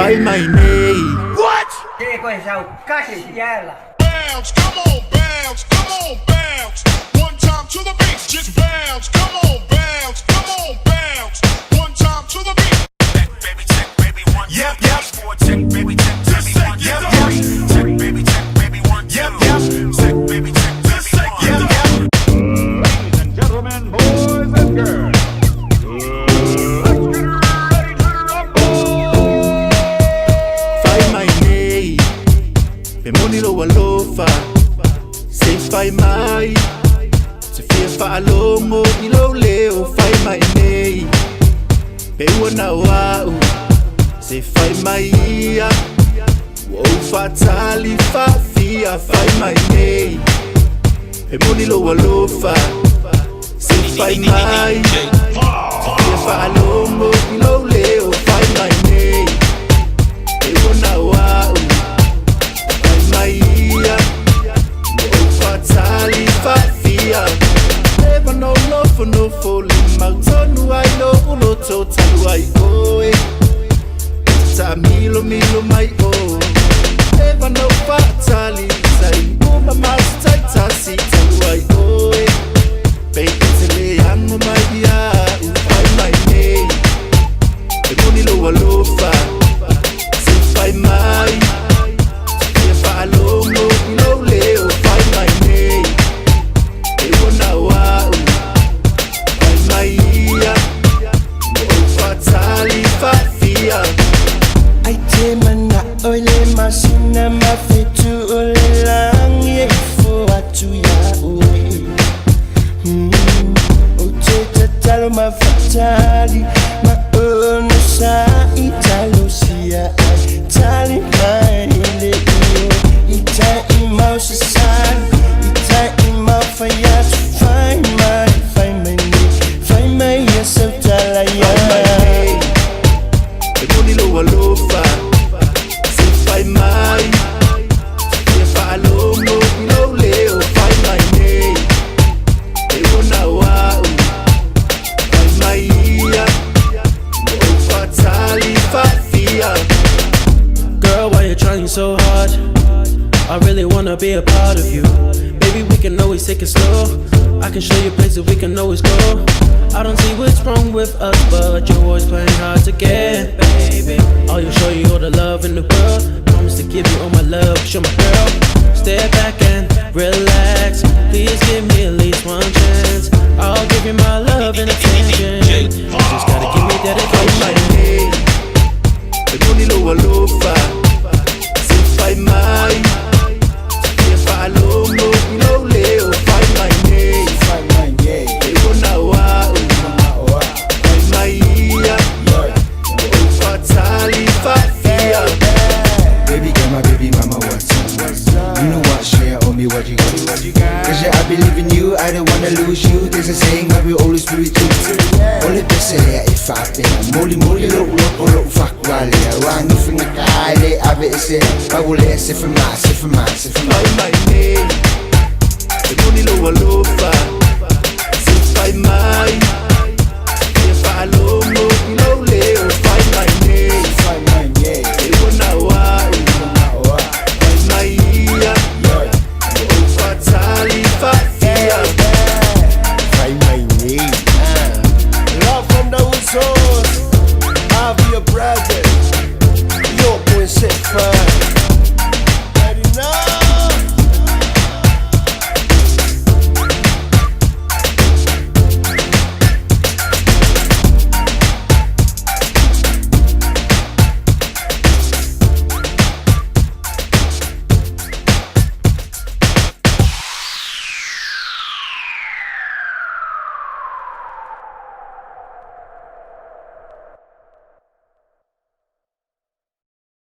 fai mai nei. What? Che coisa o cacete ela. Bounce, come on, bounce, come on, bounce. One time to the beat, just bounce, come on, bounce, come on, bounce. One time to the beat. Check, baby, one, Yep, two, yep. check, baby, check, Just baby, one, yep, two, yep. check, baby, one, two, Yep, yep. check, baby, Just one. yep, yep. Ladies and gentlemen, boys and girls, let's get ready to rumble! Fai mai nei. Pe moni lo alofa. Se fai mai. Se fia fa alongo i lo leo. Fai mai nei. Pe wana wau. Se fai mai ia. Wo fatali fa fia. Fai mai nei. Pe moni lo alofa. Se fai mai. Se fia fa alongo i lo leo. Fai mai nei. Pe wana wau. Fai mai ia. Wo fatali fa fia. Never no love for no falling out. Tonu I know uno totalu I owe. Ta milo mai o. Never no fatali sai. Uma mas tai ta si talu I owe. Baby tele yango mai dia. Fai mai nei. E moni lo alofa. Se fai mai. Se fa alongo lo leo. Fai mai nei. E wana wau. Fai mai ia. Wo fatali fa fia. Ai te mana oile masina mafetu ole langi e fo atu ya ue. O te tatalo mafatali ma ono sa italo sia ai tali mai le io. Ita imau sasali, ita imau fayatu fai mai ya sautala ya. E moni lo alofa. Se fai mai. Se fa alongo lo leo. Fai mai nei. E wana wau. Fai mai ia. Wo fatali fa fia. Girl, why you trying so hard? I really wanna be a part of you. Baby, we can always take it slow. I can show you places we can always go. I don't see what's wrong with us, but you're always playing hard to get, baby. I'll show you all the love in the world. Promise to give you all my love, show my girl. Step back and relax. Please give me at least one chance. I'll give you my love and attention. You just gotta give me Fai mai dedication. nei. E moni lo alofa. Se fai mai. Se fa alongo lo leo. Fai mai nei. Fai mai nei, E wana wau. Fai mai ia. Wo fatali fa fia. baby girl, my baby mama, what's up? You know what, share on me what you got. Cause yeah, I believe in you, I don't wanna lose you. There's a saying, I will always be with you. Only best say if I pay. Moli lo fuck wale. Wangi finga kale, abe ese. Bagule se for my. Fai mai nei. E moni lo alofa. Se fai mai. Se fa alongo lo leo. Fai mai nei. Fai mai nei, E wana wau. Fai mai ia. Wo fatali fa fia. fai mai nei. Love from the source, I'll be your brother. Yo, boy, set fire.